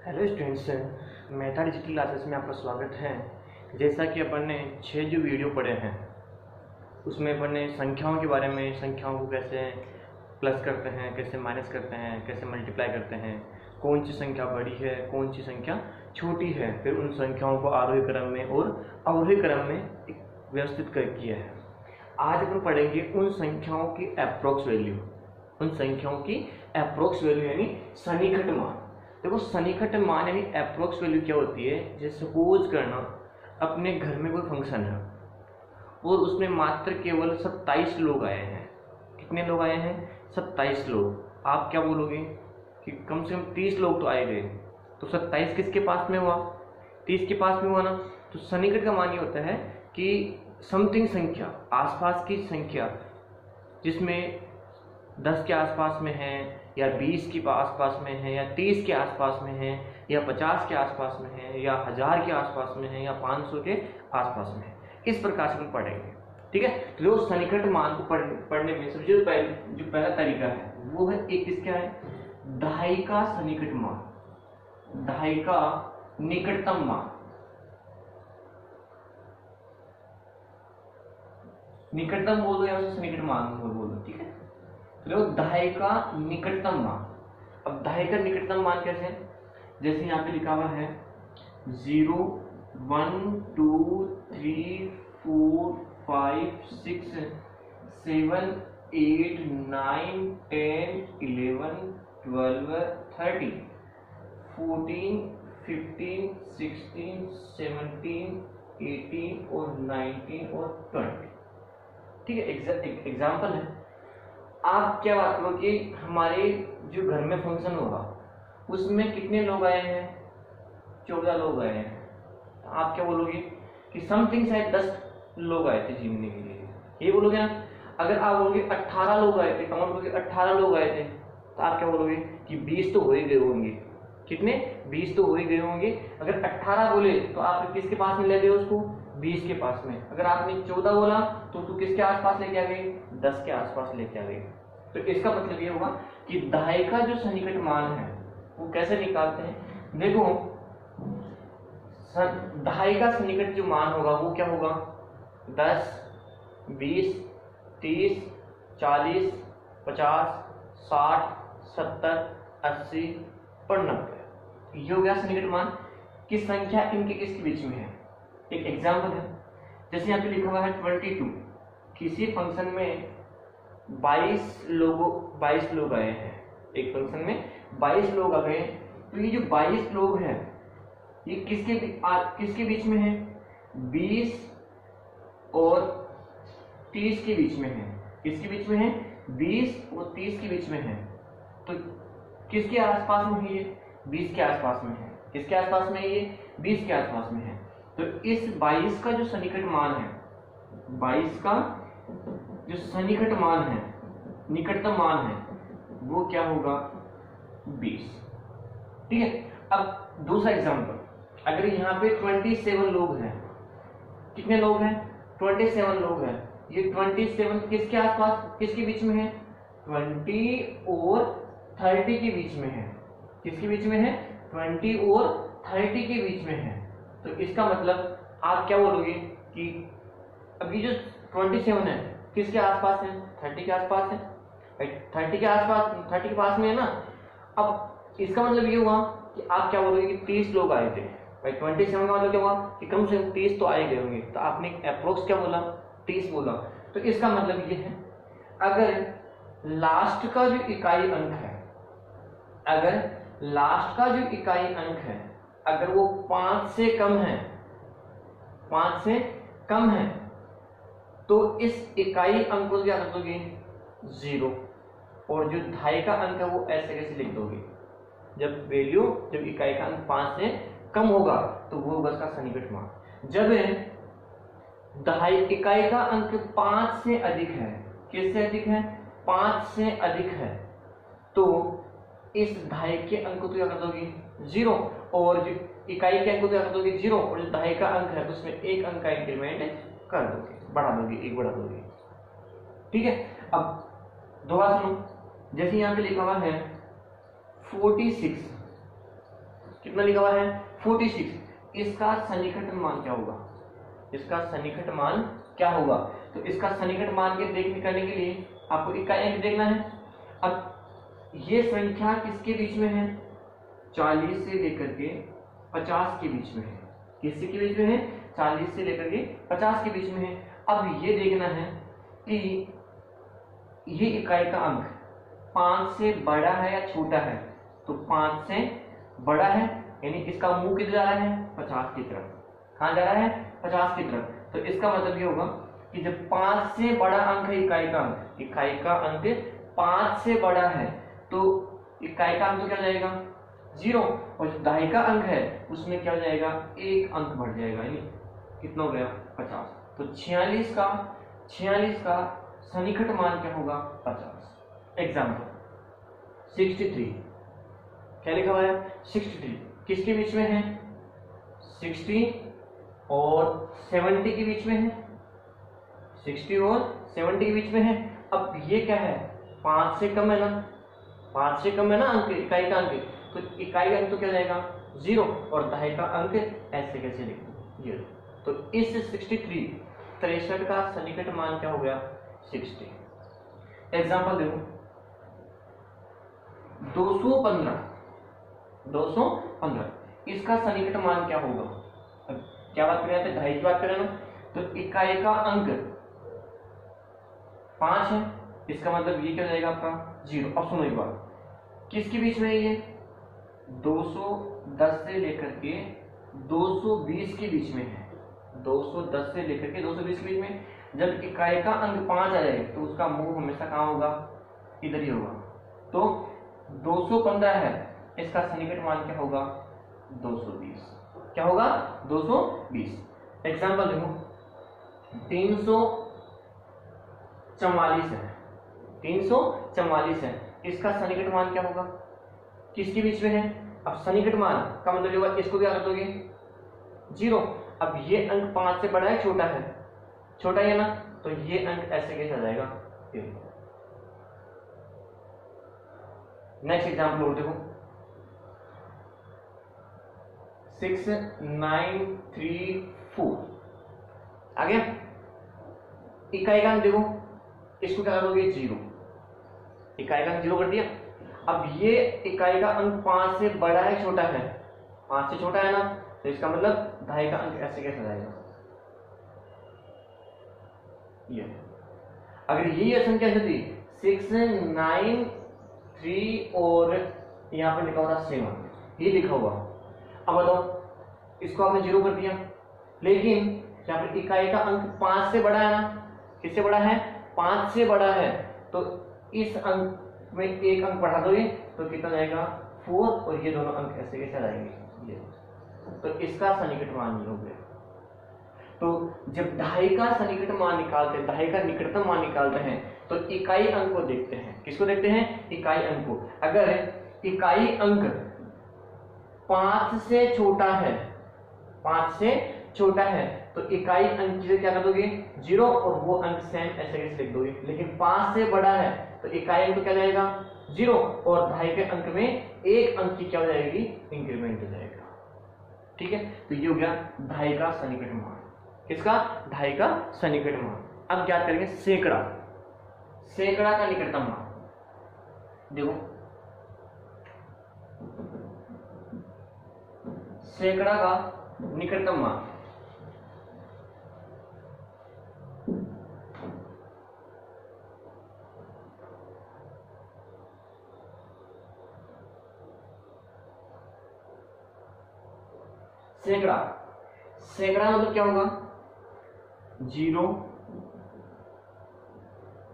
Hello students, Meta digital classes में आपका स्वागत है। जैसा कि अपन ने 6 जो वीडियो पढ़े हैं उसमें अपन ने संख्याओं के बारे में, संख्याओं को कैसे प्लस करते हैं, कैसे माइनस करते हैं, कैसे मल्टीप्लाई करते हैं, कौन सी संख्या बड़ी है, कौन सी संख्या छोटी है, फिर उन संख्याओं को आरोही क्रम में और अवरोही क्रम में व्यवस्थित कर किया है। आज अपन पढ़ेंगे उन संख्याओं की अप्रोक्स वैल्यू, उन संख्याओं की अप्रोक्स वैल्यू यानी सन्निकट मान। देखो, सन्निकट मान यानी अप्रोक्स वैल्यू क्या होती है। जैसे सपोज करना अपने घर में कोई फंक्शन है और उसमें मात्र केवल 27 लोग आए हैं। कितने लोग आए हैं? 27 लोग। आप क्या बोलोगे कि कम से कम 30 लोग तो आए गए, तो 27 किसके पास में हुआ? 30 के पास में हुआ ना। तो सन्निकट का मान ये होता है कि समथिंग संख्या, आसपास की संख्या, जिसमें 10 के आसपास में है या 20 के आसपास में है या 30 के आसपास में है या 50 के आसपास में है या 1000 के आसपास में है या 500 के आसपास में है। इस प्रकार से हम पढ़ेंगे, ठीक है। तो सन्निकट मान को पढ़ने में सबसे जो पहला तरीका है वो है एक किसका है? दहाई का सन्निकट मान, दहाई का निकटतम मान। निकटतम बोल दो या सन्निकट मान बोल दो, ठीक है। तो दहाई का निकटतम मान। अब दहाई का निकटतम मान कैसे है? जैसे यहाँ पे लिखा हुआ है 0 1 2 3 4 5 6 7 8 9 10 11 12 13 14 15 16 17 18 और 19 और 20, ठीक है। एग्जाम्पल है। आप क्या बात करो कि हमारे जो घर में फंक्शन होगा उसमें कितने लोग आए हैं? 14 लोग आए हैं। तो आप क्या बोलोगे कि समथिंग शायद 10 लोग आए थे जीतने के लिए, ये बोलोगे ना। अगर आप बोलोगे 18 लोग आए थे, काउंट करोगे 18 लोग आए थे, तो आप क्या बोलोगे कि 20 तो हो ही गए होंगे। कितने? 20 तो हो ही गए होंगे। अगर 18 बोले तो आप किसके पास में ले गए उसको? 20 के पास में। अगर आपने 14 बोला तो तू किसके आसपास लेके आ गई? 10 के आसपास लेके आ गई। तो इसका मतलब ये होगा कि दहाई का जो सन्निकट मान है वो कैसे निकालते हैं। देखो, दहाई का सन्निकट जो मान होगा वो क्या होगा? 10 20 30 40 50 60 70 80 और 90। ये हो गया सन्निकट मान की संख्या इनके किसके बीच में है। एक एग्जाम्पल है, जैसे यहाँ पे लिखा हुआ है 22। किसी फंक्शन में 22 लोग आए हैं। एक फंक्शन में 22 लोग आ गए। तो ये जो 22 लोग हैं ये किसके बीच में है? 20 और 30 के बीच में है। किसके बीच में है? 20 और 30 के बीच में है। तो किसके आसपास में है ये? 20 के आसपास में है। किसके आसपास में है ये? 20 के आसपास में है। तो इस 22 का जो सन्निकट मान है, 22 का जो सन्निकट मान है, निकटतम मान है, वो क्या होगा? 20, ठीक है। अब दूसरा एग्जांपल, अगर यहाँ पे 27 लोग हैं। कितने लोग हैं? 27 लोग हैं। ये 27 किसके आसपास, किसके बीच में है? 20 और 30 के बीच में है। किसके बीच में है? 20 और 30 के बीच में है। तो इसका मतलब आप क्या बोलोगे कि अभी जो 27 है किसके आसपास है? 30 के आसपास है। 30 के आसपास, 30 के पास में है ना। अब इसका मतलब ये हुआ कि आप क्या बोलोगे कि 30 लोग आए थे। भाई 27 का मतलब क्या हुआ कि कम से कम 30 तो आए गए होंगे। तो आपने अप्रोक्स क्या बोला? 30 बोला। तो इसका मतलब ये है, अगर लास्ट का जो इकाई अंक है, अगर लास्ट का जो इकाई अंक है अगर वो 5 से कम है, 5 से कम है, तो इस इकाई अंक को क्या कर दोगे? 0। और जो दहाई का अंक है वो ऐसे कैसे लिख दोगे? जब इकाई का अंक 5 से कम होगा तो वो होगा उसका सन्निकट मान। जब इकाई का अंक 5 से अधिक है, किससे अधिक है? 5 से अधिक है, तो इस दहाई के अंक को क्या कर दोगे? 0। और जो इकाई के अंक को क्या कर दोगे? 0। और जो दहाई का अंक है उसमें एक अंक का इंक्रीमेंट कर दोगे, बढ़ा दोगे, एक बढ़ा दोगे, ठीक है। अब दोबारा सुनो, जैसे यहाँ पे लिखा हुआ है 46। कितना लिखा हुआ है 46, इसका सन्निकट मान क्या होगा, इसका सन्निकट मान क्या होगा। तो इसका सन्निकट मान के देखने करने के लिए आपको इकाई अंक देखना है। अब ये संख्या किसके बीच में है, 40 से लेकर के 50 के बीच में है। किसके के बीच में है, 40 से लेकर के 50 के बीच में है। अब ये देखना है कि ये इकाई का अंक 5 से बड़ा है या छोटा है। तो 5 से बड़ा है, यानी इसका मुंह किधर जा रहा है, 50 की तरफ। कहां जा रहा है, 50 की तरफ। तो इसका मतलब ये होगा कि जब 5 से बड़ा अंक है इकाई का अंक 5 से बड़ा है, तो इकाई का अंक तो क्या जाएगा 0, और जो दहाई का अंक है उसमें क्या हो जाएगा, 1 अंक बढ़ जाएगा, यानी कितना हो गया 50। तो 46 का सन्निकट मान क्या होगा 50। एग्जाम्पल 63, क्या लिखा हुआ है 63 किसके बीच में है, 60 और 70 के बीच में है, 60 और 70 के बीच में है। अब ये क्या है, 5 से कम है ना, 5 से कम है ना अंक, इकाई का अंक, तो इकाई अंक तो क्या जाएगा 0, और दहाई का अंक ऐसे कैसे लिखो 0। तो इस 63 का सन्निकट मान क्या हो गया 60। एग्जाम्पल देखो 215, इसका सन्निकट मान क्या होगा। अब क्या बात कर रहे थे, दहाई की बात कर रहे हैं ना। तो इकाई का अंक 5 है, इसका मतलब ये क्या हो जाएगा आपका 0। अब सुनो एक बात, किसके बीच में है ये, 210 से लेकर के 220 के बीच में है। 210 से लेकर के 220 के बीच में। जब इकाई का अंक 5 आ जाए तो उसका मुंह हमेशा कहाँ होगा, इधर ही होगा। तो 215 है, इसका सन्निकट मान क्या होगा 220। क्या होगा 220। एग्जाम्पल देखो 344 है, 344 है, इसका सन्निकट मान क्या होगा, किसके बीच में है। अब सन्निकट मान का मतलब होगा, इसको क्या कर दोगे 0। अब ये अंक 5 से बड़ा है छोटा है, छोटा है ना, तो ये अंक ऐसे कैसे आ जाएगा। नेक्स्ट एग्जाम्पल और देखो 6934 आ गया। इकाई का अंक देखो, इसको क्या करोगे 0, इकाई का अंक 0 कर दिया। अब ये इकाई का अंक 5 से बड़ा है छोटा है, 5 से छोटा है ना, तो इसका मतलब दहाई का अंक ऐसे कैसे जाएगा ये। अगर ये संख्या थी 693 और यहाँ पे लिखा हुआ 7, ये लिखा हुआ। अब बताओ, इसको आपने 0 कर दिया, लेकिन यहाँ पे इकाई का अंक 5 से बड़ा है ना, किससे बड़ा है 5 से बड़ा है, तो इस अंक में 1 अंक बढ़ा दोगे तो कितना जाएगा 4, और ये दोनों अंक ऐसे कैसे जाएंगे ये। तो इसका सन्निकट मान ये हो गया। तो जब दहाई का सन्निकट मान निकालते हैं, दहाई का निकटतम मान निकालते हैं, तो इकाई अंक को देखते हैं। किसको देखते हैं, इकाई अंक को। अगर इकाई अंक 5 से छोटा है, 5 से छोटा है, तो इकाई अंक से क्या कर दोगे 0, और वो अंक सेम ऐसे कैसे लिख दोगे। लेकिन 5 से बड़ा है तो इकाई अंक तो क्या जाएगा 0, और दहाई के अंक में 1 अंक की क्या हो जाएगी, इंक्रीमेंट हो जाएगा। ठीक है, तो ये हो गया दहाई का सन्निकट मान। किसका, दहाई का सन्निकट मान। अब क्या करेंगे सैकड़ा, सैकड़ा का निकटतम मान। देखो सैकड़ा का निकटतम मान, सैकड़ा, सैकड़ा मतलब क्या होगा 0,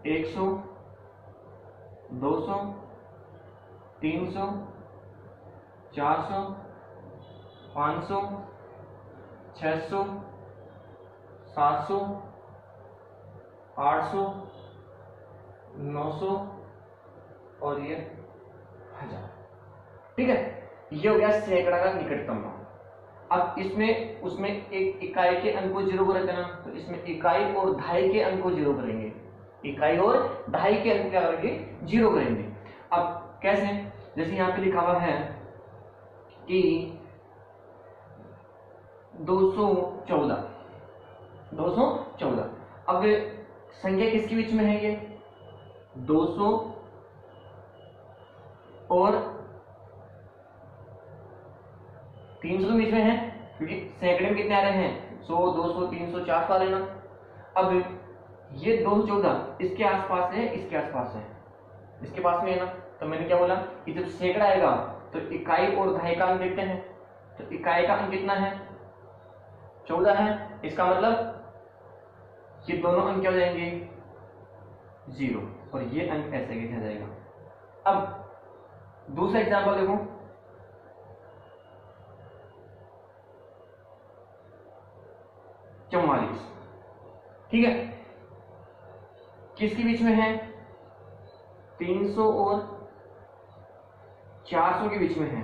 100, 200, 300, 400, 500, 600, 700, 800, 900 और ये 1000। ठीक है, ये हो गया सैकड़ा का निकटतम मान। अब इसमें उसमें एक इकाई के अंक को 0 कर देना, तो इसमें इकाई और दहाई के अंक को 0 करेंगे, इकाई और दहाई के अंक क्या करेंगे 0 करेंगे। अब कैसे, जैसे यहाँ पे लिखा हुआ है कि 214 214। अब संख्या किसके बीच में है? ये 200 और 300 के बीच में है, क्योंकि सैकड़े में कितने आ रहे हैं? 100, 200, 300, 400 आ रहे ना। अब ये 214 इसके आसपास है, इसके आसपास है, इसके पास में है ना। तो मैंने क्या बोला कि जब सैकड़ा आएगा तो इकाई और दहाई का अंक देखते हैं। तो इकाई का अंक कितना है? 14 है। इसका मतलब ये दोनों अंक क्या हो जाएंगे? 0, और ये अंक ऐसे लिखा जाएगा। अब दूसरा एग्जांपल देखो, चौवालीस। ठीक है, किसके बीच में है? 300 और 400 के बीच में है।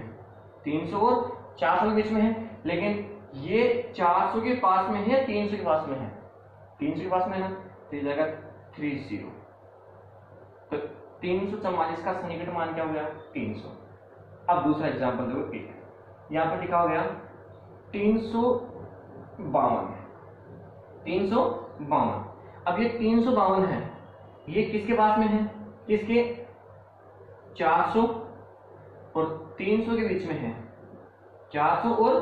300 और 400 के बीच में है, लेकिन ये 400 के पास में है, 300 के पास में है। 300 के पास में है ना, तो ये जाएगा 30। तो 344 का सन्निकट मान क्या हो गया? 300। अब दूसरा एग्जांपल देखो, एक यहां पर लिखा हो गया 352। 352। अब ये 352 है, ये किसके पास में है? किसके? 400 और 300 के बीच में है। 400 और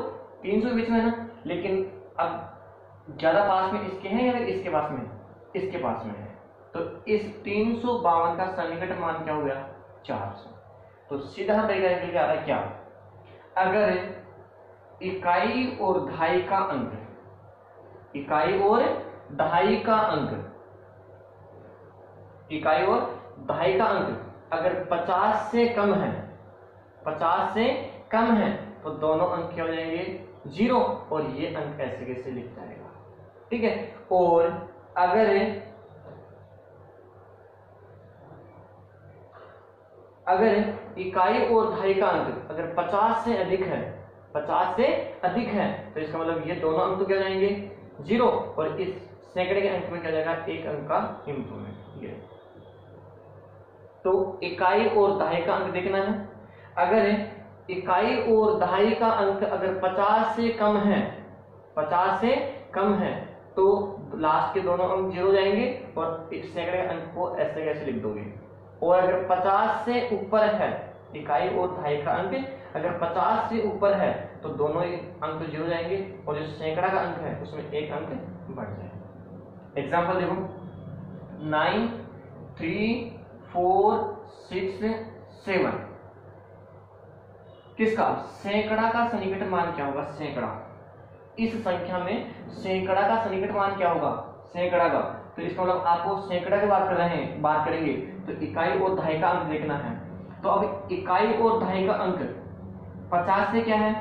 300 के बीच में है ना, लेकिन अब ज्यादा पास में इसके हैं या फिर इसके पास में? इसके पास में है। तो इस 352 का सन्निकट मान क्या हो गया? 400। तो सीधा तरीका निकल के आ रहा है क्या? अगर इकाई और दहाई का अंक, इकाई और दहाई का अंक, इकाई और दहाई का अंक अगर 50 से कम है, 50 से कम है, तो दोनों अंक क्या हो जाएंगे? 0, और ये अंक ऐसे कैसे लिख जाएगा। ठीक है, और अगर इकाई और दहाई का अंक अगर 50 से अधिक है, 50 से अधिक है, तो इसका मतलब ये दोनों अंक तो क्या हो जाएंगे? 0, और इस सैकड़े के अंक में क्या जाएगा? एक अंक का इंप्रूवमेंट। ये तो इकाई और दहाई का अंक देखना है। अगर इकाई और दहाई का अंक अगर 50 से कम है, 50 से कम है, तो लास्ट के दोनों अंक 0 जाएंगे, और इस सैकड़े अंक को ऐसे कैसे लिख दोगे। और अगर 50 से ऊपर है, इकाई और दहाई का अंक अगर 50 से ऊपर है, तो दोनों अंक 0 जाएंगे, और जो सैकड़ा का अंक है उसमें एक अंक बढ़ जाएगा। एग्जाम्पल देखो, 9, 3, 4, 6, 7। किसका? सैकड़ा का सन्निकट मान क्या होगा? सैकड़ा। इस संख्या में सैकड़ा का सन्निकट मान क्या होगा? सैकड़ा का। तो इसका मतलब आपको सैकड़ा की बात कर रहे हैं, बात करेंगे तो इकाई और दहाई का अंक देखना है। तो अब इकाई और दहाई का अंक 50 से क्या है?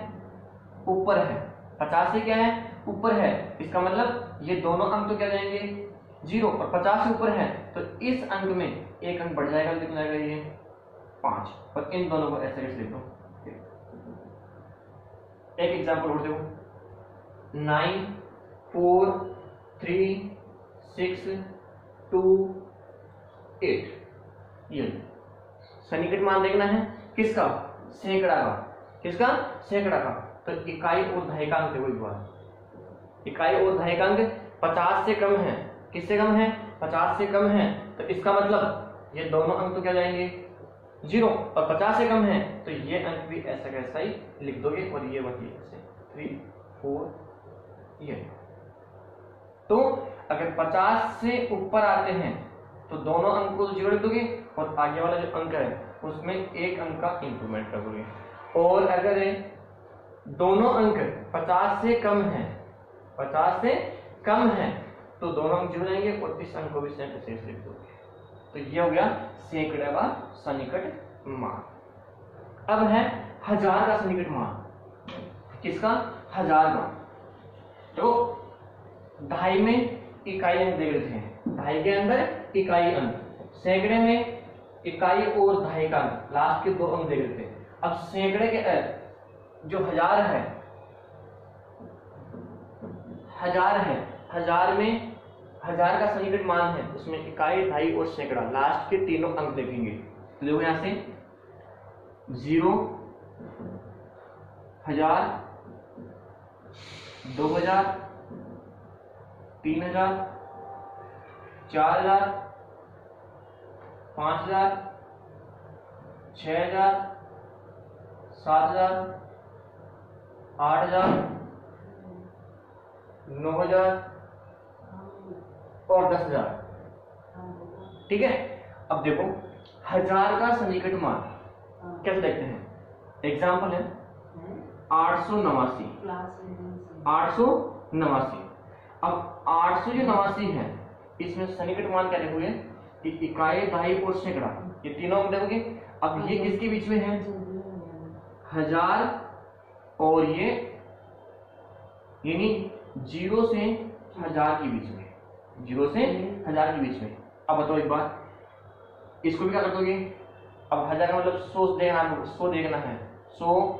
ऊपर है। 50 से क्या है? ऊपर है। इसका मतलब ये दोनों अंक तो क्या जाएंगे? 0, और 50 से ऊपर है, तो इस अंक में एक अंक बढ़ जाएगा, कितना जाएगा? ये 5, और इन दोनों को ऐसे कैसे लिख दो। एक एग्जाम्पल और देखो, 9, 4, 3, 6, 2, 8। ये सन्निकट मान देखना है किसका? सैकड़ा का। किसका? सैकड़ा का। तो इकाई और दहाई का अंक देखो एक बार। इकाई और दहाई का अंक 50 से कम है। किससे कम है? 50 से कम है। तो इसका मतलब ये दोनों अंक तो क्या जाएंगे? 0, और 50 से कम है, तो ये अंक भी ऐसा कैसा ही लिख दोगे, और ये वही ऐसे 3, 4 ये। तो अगर 50 से ऊपर आते हैं तो दोनों अंक को 0 लिख दोगे, और आगे वाला जो अंक है उसमें एक अंक का इंक्रीमेंट कर दोगे। और अगर दोनों अंक 50 से कम है, 50 से कम है, तो दोनों अंक 0 जाएंगे, और इस अंक को भी सेम ऐसे लिख दोगे। तो ये हो गया सैकड़े का सन्निकट मान। अब है 1000 का सन्निकट मान। किसका? 1000 का। तो दहाई में इकाई अंक दे रहे थे, दहाई के अंदर इकाई अंक, सैकड़े में इकाई और दहाई का अंक, लास्ट के 2 अंक दे रहे थे। अब सैकड़े के जो 1000 है, 1000 है, 1000 में 1000 का सन्निकट मान है, उसमें इकाई, दहाई और सैकड़ा, लास्ट के तीनों अंक देखेंगे। तो देखो यहां से 0, 1000, 2000, 3000, 4000, 5000, 6000, 7000, 8000, 9000 और 10,000। ठीक है, अब देखो 1000 का सन्निकट मान कैसे देखते हैं। एग्जाम्पल है 889। 889। अब 889 है, इसमें सन्निकट मान क्या देखोगे कि इकाई, दहाई और सैकड़ा, ये तीनों में देखोगे। अब ये किसके बीच में है, 1000 और ये यानी 0 से 1000 के बीच में, 0 से 1000 के बीच में। अब बताओ एक बात, इसको भी क्या कर दोगे। अब 1000 का मतलब 100 देखना, 100 देखना है। 100,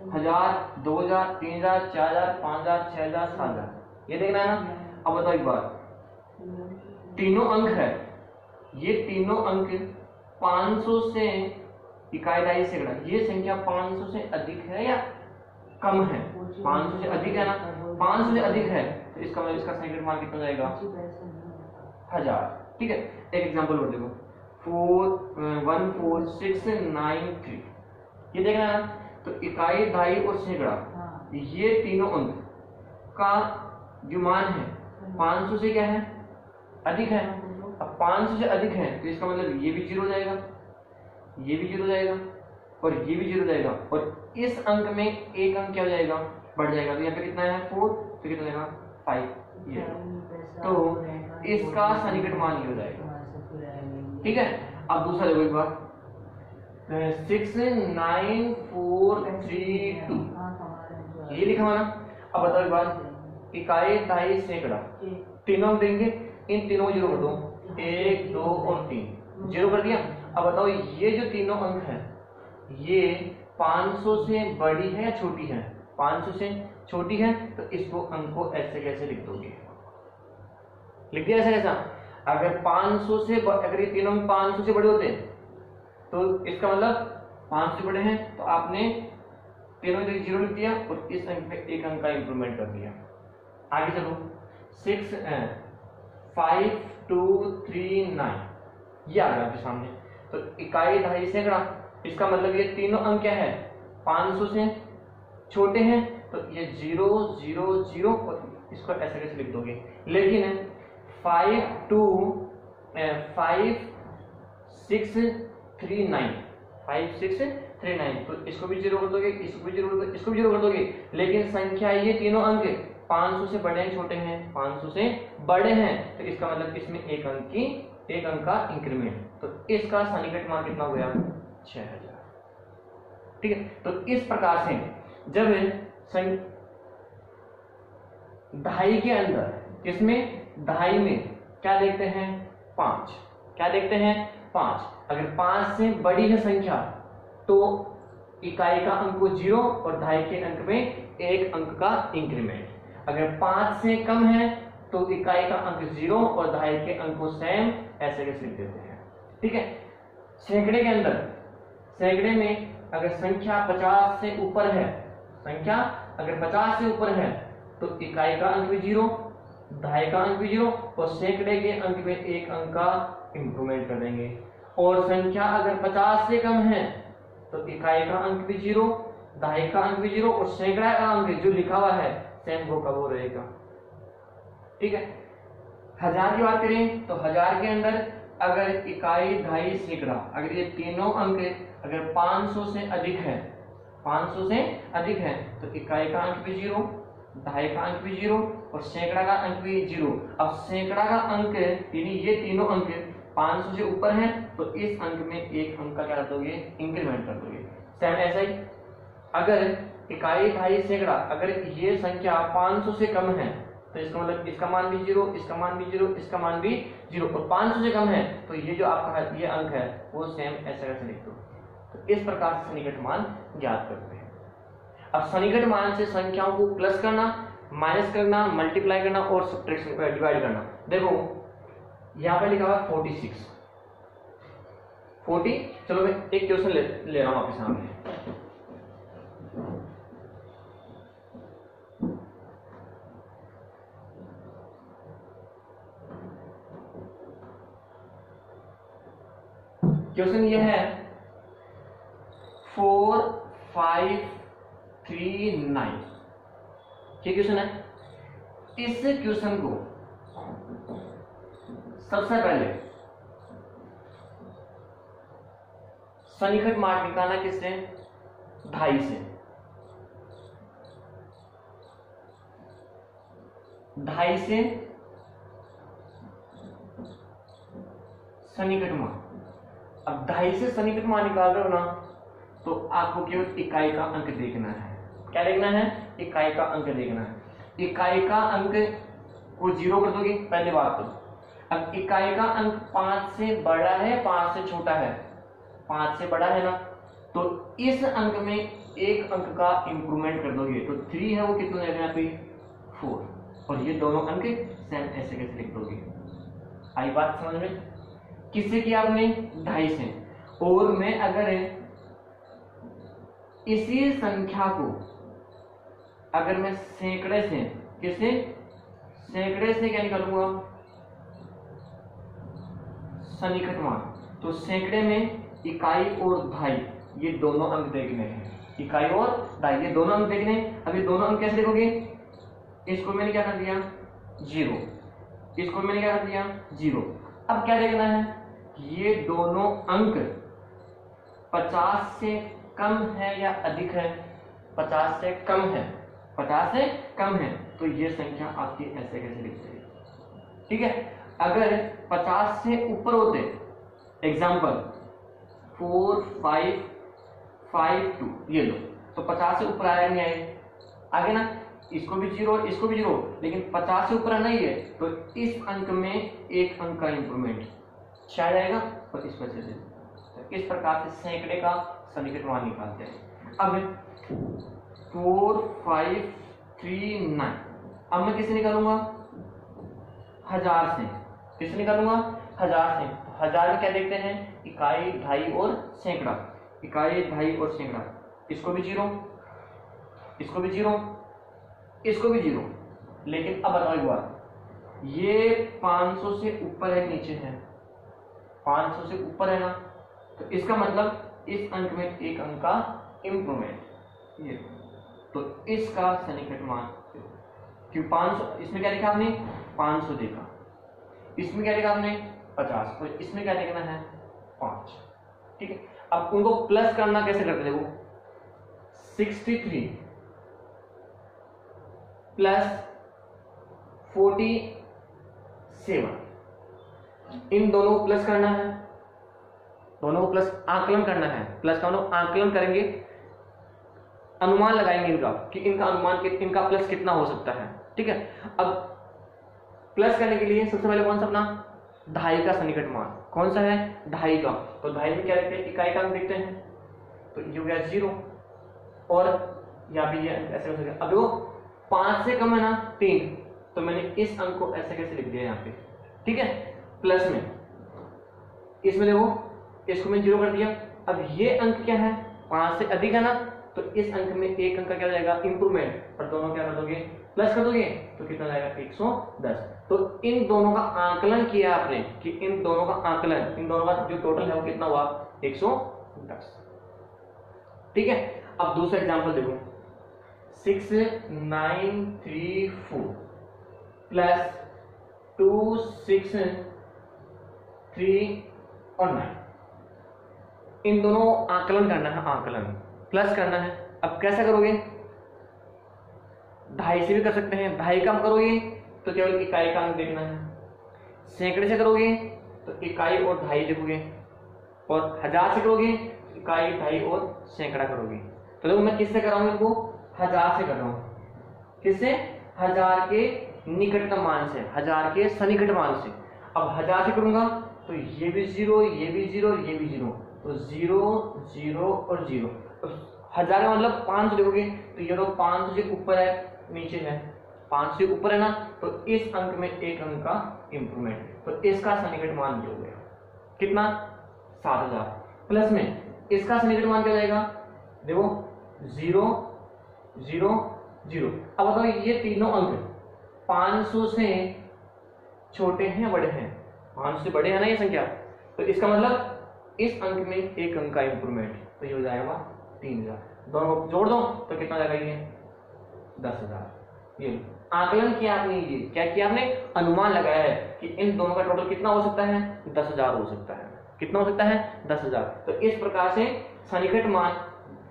1000, 2000, 3000, 4000, 5000, 6000, 7000 ये देखना है ना। अब बताओ एक बात, तीनों अंक है, ये तीनों अंक 500 से इकाई, दहाई, सैकड़ा, ये संख्या 500 से अधिक है या कम है। 500 से अधिक है ना, 500 से अधिक है तो इसका मतलब इसका सन्निकट मान कितना जाएगा, 1000। ठीक है, एक एग्जांपल और देखो 14693 ये देखना है ना। तो इकाई, दहाई और सैकड़ा ये तीनों अंक का जो मान है 500 से क्या है, अधिक है। अब 500 से अधिक है तो इसका मतलब ये भी 0 हो जाएगा, ये भी 0 हो जाएगा और ये भी 0 हो जाएगा। और इस अंक में एक अंक क्या हो जाएगा, बढ़ जाएगा। तो यहाँ पे कितना है 4, तो कितना जाएगा 5 ये। तो इसका सन्निकट मान ये हो जाएगा। ठीक है, अब दूसरा देखो एक बार 69432 ये लिखा हुआ ना। अब बताओ एक बात, इकाई, दहाई, सैकड़ा तीनों देंगे, इन तीनों को 0 कर दो, 1, 2 और 3 0 कर दिया। अब बताओ ये जो तीनों अंक है ये 500 से बड़ी है या छोटी है, 500 से छोटी है। तो इसको अंक को ऐसे कैसे लिख दोगे, लिख दिया ऐसा ऐसा। अगर 500 से अगर ये तीनों 500 से बड़े होते तो इसका मतलब 500 से बड़े हैं तो आपने तीनों में 0 लिख दिया और इस अंक पे एक अंक का इंप्रूवमेंट कर दिया। आगे चलो 65239 ये आ गया आपके सामने। तो इकाई, दहाई, सैकड़ा, इसका मतलब ये तीनों अंक क्या है 500 से छोटे हैं तो ये 0 0 0 और इसको ऐसे कैसे लिख दोगे। लेकिन 5639 तो इसको भी 0 कर दोगे, इसको भी 0 कर दोगे, इसको भी 0 कर दोगे। लेकिन संख्या ये तीनों अंक 500 से बड़े हैं, छोटे हैं, 500 से बड़े हैं तो इसका मतलब इसमें एक अंक का इंक्रीमेंट। तो इसका सन्निकट मान कितना हो गया 6000। ठीक है, तो इस प्रकार से जब दहाई के अंदर, किसमें, दहाई में क्या देखते हैं 5, क्या देखते हैं 5। अगर 5 से बड़ी है संख्या तो इकाई का अंक 0 और दहाई के अंक में एक अंक का इंक्रीमेंट। अगर 5 से कम है तो इकाई का अंक 0 और दहाई के अंक को सेम ऐसे कैसे लिख देते हैं। ठीक है, सैकड़े के अंदर, सैकड़े में अगर संख्या 50 से ऊपर है, संख्या अगर 50 से ऊपर है तो इकाई का अंक भी 0, दहाई का अंक भी 0 और सैकड़े के अंक में एक अंक का इंप्रूवमेंट कर देंगे। और संख्या अगर 50 से कम है तो इकाई का अंक भी 0, दहाई का अंक भी 0 और सैकड़ा का अंक जो लिखा हुआ है सेम वो का वो रहेगा। ठीक है, 1000 की बात करें तो 1000 के अंदर अगर इकाई, दहाई, सैकड़ा, अगर ये तीनों अंक अगर 500 से अधिक है, 500 से अधिक है तो इकाई का अंक भी 0, दहाई का अंक भी 0 और सैकड़ा का अंक भी 0। अब सैकड़ा का अंक यानी ये तीनों अंक 500 से ऊपर है तो इस अंक में एक अंक का क्या कर दोगे, इंक्रीमेंट कर दोगे। सेम ऐसा ही अगर इकाई, दहाई, सैकड़ा अगर ये संख्या 500 से कम है तो इसका मतलब इसका मान भी 0, इसका मान भी 0, इसका मान भी 0 और 500 से कम है तो ये जो आपका ये अंक है वो सेम ऐसा कैसे लिख दो। तो इस प्रकार से सन्निकट मान ज्ञात करते हैं। अब सन्निकट मान से संख्याओं को प्लस करना, माइनस करना, मल्टीप्लाई करना और सब्ट्रैक्शन डिवाइड करना। देखो यहाँ पे लिखा हुआ 46 40। चलो मैं एक क्वेश्चन ले रहा हूं आपके सामने। क्वेश्चन ये है 4539, ये क्वेश्चन है। इस क्वेश्चन को सबसे पहले सन्निकट मान निकालना किससे, 2.5 से। 2.5 से सन्निकट मान। अब 2.5 से सन्निकट मान निकाल रहे हो ना, तो आपको केवल इकाई का अंक देखना है। क्या देखना है, इकाई का अंक देखना है। इकाई का अंक को 0 कर दोगे, पहले बात तो। अब इकाई का अंक 5 से बड़ा है, 5 से छोटा है, 5 से बड़ा है ना, तो इस अंक में एक अंक का इंप्रूवमेंट कर दोगे, तो 3 है वो कितना रहेगा यहाँ पे 4, और ये दोनों अंक सेम ऐसे कैसे लिख दोगे। आई बात समझ में, किससे किया आपने, 2.5 से। और मैं अगर इसी संख्या को अगर मैं सैकड़े से, किससे, सैकड़े से क्या निकालूंगा, सन्निकट मान, तो सैकड़े में इकाई और 2.5 ये दोनों अंक देखने हैं, इकाई और 2.5 ये दोनों अंक देखने हैं। अब ये दोनों अंक कैसे देखोगे, इसको मैंने क्या कर दिया 0, इसको मैंने क्या कर दिया 0। अब क्या देखना है, ये दोनों अंक 50 से कम है या अधिक है, 50 से कम है, 50 से कम है, तो ये संख्या आपकी ऐसे कैसे लिख जाएगी। ठीक है, अगर 50 से ऊपर होते, एग्जाम्पल 4552 ये लो, तो 50 से ऊपर आया नहीं आए, आगे ना, इसको भी 0 इसको भी 0, लेकिन 50 से ऊपर नहीं है, तो इस अंक में एक अंक का इंप्रूवमेंट शायद आएगा, और इस वजह से तो इस प्रकार से सैकड़े का सन्निकट मान निकालते हैं। अब 4539, अब मैं किससे निकालूंगा, 1000 से। किससे निकालूंगा, 1000 से। 1000 में क्या देखते हैं, इकाई, 2.5 और सैकड़ा, इकाई, 2.5 और सैकड़ा, इसको भी 0, इसको भी 0, इसको भी 0। लेकिन अब बताओ एक बात, ये 500 से ऊपर है नीचे है, 500 से ऊपर है ना, तो इसका मतलब इस अंक में एक अंक का इंप्रूवमेंट, ये तो इसका सन्निकट मान क्यों 500, इसमें क्या देखा आपने 500 देखा, इसमें क्या देखा आपने 50, और इसमें क्या देखना है 5। ठीक है, अब उनको प्लस करना कैसे करते, देखो 63 प्लस 47, इन दोनों को प्लस करना है, दोनों को प्लस आकलन करना है, प्लस का मतलब आकलन करेंगे, अनुमान लगाएंगे इनका कि इनका अनुमान इनका प्लस कितना हो सकता है। ठीक है, अब प्लस करने के लिए सबसे पहले कौन सा अपना 2.5 का सन्निकट मान, कौन सा है 2.5 का, तो 2.5 में क्या देखते हैं, इकाई का अंक देखते हैं, तो ये हो गया 0, और यहाँ भी ये ऐसे हो गया। अब वो 5 से कम है ना 3, तो मैंने इस अंक को ऐसे कैसे लिख दिया यहाँ पे। ठीक है, प्लस में इसमें देखो, इसको मैं 0 कर दिया। अब ये अंक क्या है 5 से अधिक है ना, तो इस अंक में एक अंक का क्या हो जाएगा इंप्रूवमेंट, और दोनों क्या कर दोगे प्लस कर दोगे, तो कितना जाएगा 110। तो इन दोनों का आकलन किया आपने कि इन दोनों का आकलन, इन दोनों का जो टोटल है वो कितना हुआ 110। ठीक है, अब दूसरा एग्जांपल देखो 6934 प्लस 263 और 9, इन दोनों आकलन करना है, आकलन प्लस करना है। अब कैसे करोगे, 2.5 से भी कर सकते हैं, 2.5 कम करोगे तो केवल इकाई का अंक देखना है, सैकड़े से करोगे तो इकाई और 2.5 लिखोगे, और 1000 से करोगे इकाई, 2.5 और सैकड़ा करोगे। तो देखो मैं किससे कर रहा हूं, इनको 1000 से कर रहा हूं, किससे 1000 के निकटतम मान से, 1000 के सन्निकट मान से। अब 1000 से करूंगा तो ये भी 0, ये भी 0, ये भी 0, तो 0 0 और 0। 1000 का मतलब 500 देखोगे तो ये लोग 500 से ऊपर है नीचे है, 500 से ऊपर है ना, तो इस अंक में एक अंक का इंप्रूवमेंट, तो इसका सन्निकट मान जो हो गया कितना 7000। प्लस में इसका सन्निकट मान क्या जाएगा, देखो 0 0 0। अब बताओ ये तीनों अंक 500 से छोटे हैं बड़े हैं, 500 से बड़े हैं ना ये संख्या, तो इसका मतलब इस अंक में एक अंक का इंप्रूवमेंट, तो ये हो जाएगा 3000। दोनों को जोड़ दो तो कितना जाएगा ये 10,000। ये आकलन किया आपने, ये क्या किया आपने, अनुमान लगाया है कि इन दोनों का टोटल कितना हो सकता है, 10,000 हो सकता है। कितना हो सकता है, 10,000। तो इस प्रकार से सन्निकट मान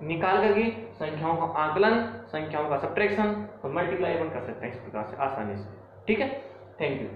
निकाल करके संख्याओं का आकलन, संख्याओं का सब्ट्रैक्शन और मल्टीप्लाई कर सकते हैं इस प्रकार से आसानी से। ठीक है, थैंक यू।